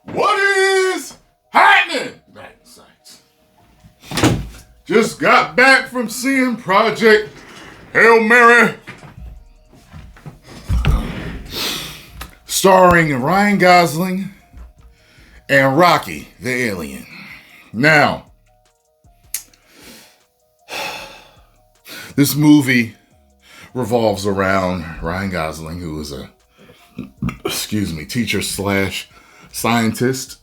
What is happening? Magnus. Just got back from seeing Project Hail Mary, starring Ryan Gosling and Rocky the Alien. Now, this movie revolves around Ryan Gosling, who is a teacher slash scientist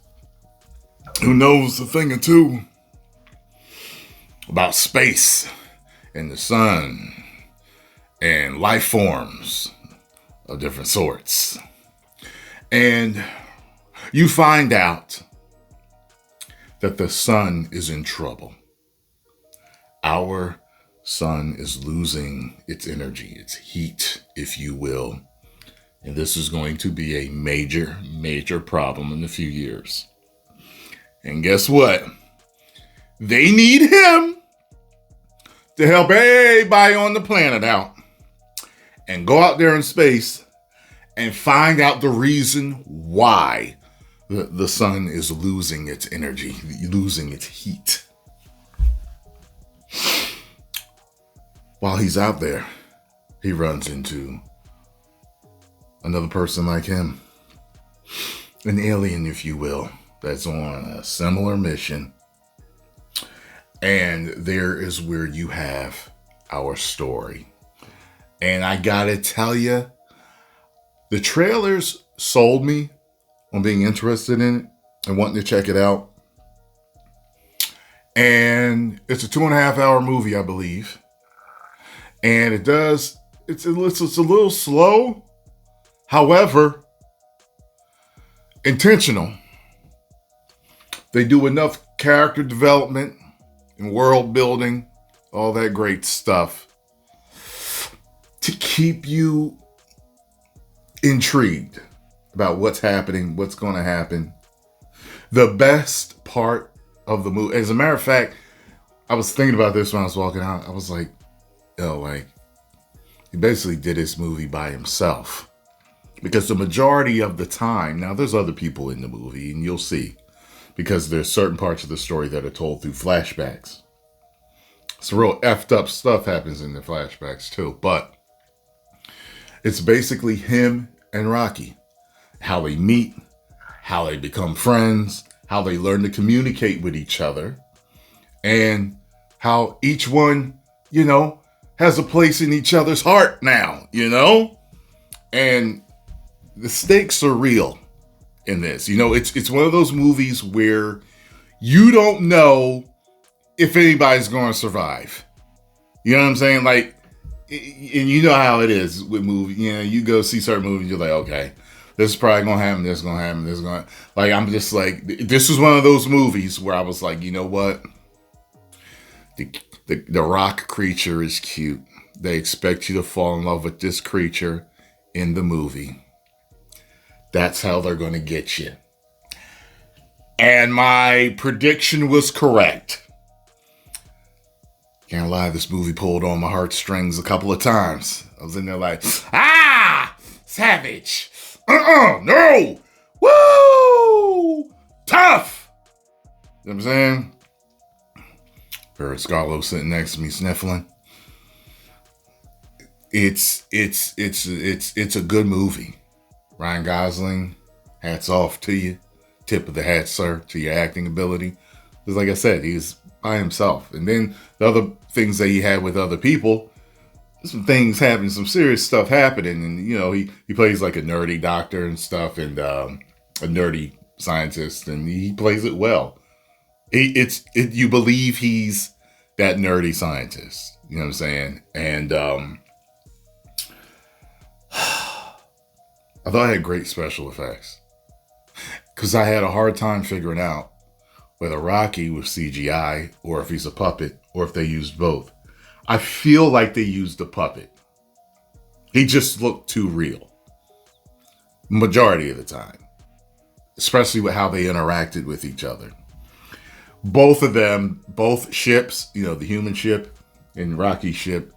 who knows a thing or two about space and the sun and life forms of different sorts. And you find out that the sun is in trouble. Our sun is losing its energy, its heat, if you will. And this is going to be a major, major problem in a few years. And guess what? They need him to help everybody on the planet out and go out there in space and find out the reason why the sun is losing its energy, losing its heat. While he's out there, he runs into another person like him, an alien, if you will, that's on a similar mission. And there is where you have our story. And I gotta tell you, the trailers sold me on being interested in it and wanting to check it out. And it's a 2.5 hour movie, I believe. And it's a little slow. However, intentional. They do enough character development and world building, all that great stuff, to keep you intrigued about what's happening, what's going to happen. The best part of the movie, as a matter of fact, I was thinking about this when I was walking out. I was like, he basically did this movie by himself. Because the majority of the time, now there's other people in the movie, and you'll see, because there's certain parts of the story that are told through flashbacks. Some real effed up stuff happens in the flashbacks too, but it's basically him and Rocky. How they meet, how they become friends, how they learn to communicate with each other, and how each one, has a place in each other's heart now, And the stakes are real in this. It's one of those movies where you don't know if anybody's going to survive. You know what I'm saying? Like, and you know how it is with movies. You go see certain movies, you're like, okay, this is probably going to happen, this is going to happen, this is going to... Like, I'm just like, this is one of those movies where I was like, you know what? The rock creature is cute. They expect you to fall in love with this creature in the movie. That's how they're going to get you. And my prediction was correct. Can't lie, this movie pulled on my heartstrings a couple of times. I was in there like, savage. No. Woo! Tough. You know what I'm saying? Barrett Scarlo sitting next to me sniffling. It's a good movie. Ryan Gosling, hats off to you. Tip of the hat, sir, to your acting ability. Because like I said, he's by himself. And then the other things that he had with other people, some things happening, some serious stuff happening. And, he plays like a nerdy doctor and stuff, and a nerdy scientist, and he plays it well. You believe he's that nerdy scientist. You know what I'm saying? And I thought I had great special effects. Because I had a hard time figuring out whether Rocky was CGI or if he's a puppet or if they used both. I feel like they used a puppet. He just looked too real. Majority of the time. Especially with how they interacted with each other. Both of them, both ships, the human ship and Rocky's ship,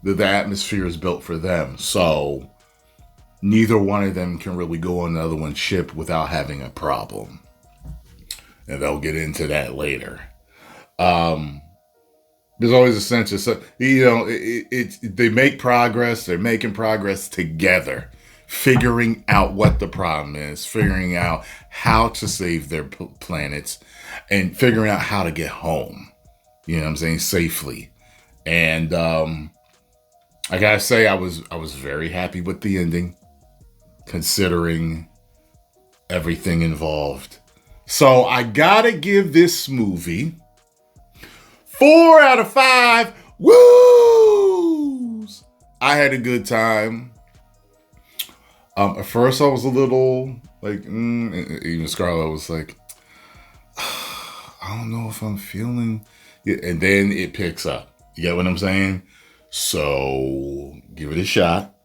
the atmosphere is built for them. So neither one of them can really go on the other one's ship without having a problem. And they'll get into that later. There's always a sense of, they make progress. They're making progress together, figuring out what the problem is, figuring out how to save their planets, and figuring out how to get home. You know what I'm saying? Safely. And I gotta say, I was very happy with the ending, considering everything involved. So I gotta give this movie 4 out of 5 woos. I had a good time. At first I was a little like, even Scarlett was like, I don't know if I'm feeling it. And then it picks up. You get what I'm saying? So give it a shot.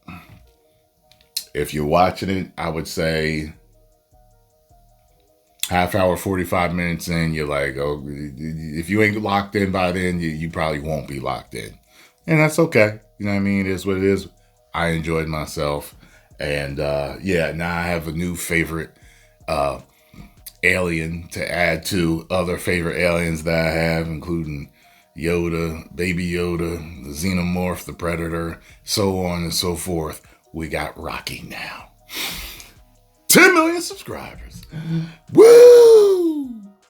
If you're watching it, I would say half hour, 45 minutes in, you're like, oh, if you ain't locked in by then, you probably won't be locked in. And that's okay. You know what I mean? It is what it is. I enjoyed myself. And now I have a new favorite alien to add to other favorite aliens that I have, including Yoda, Baby Yoda, the Xenomorph, the Predator, so on and so forth. We got Rocky now. 10 million subscribers. Woo!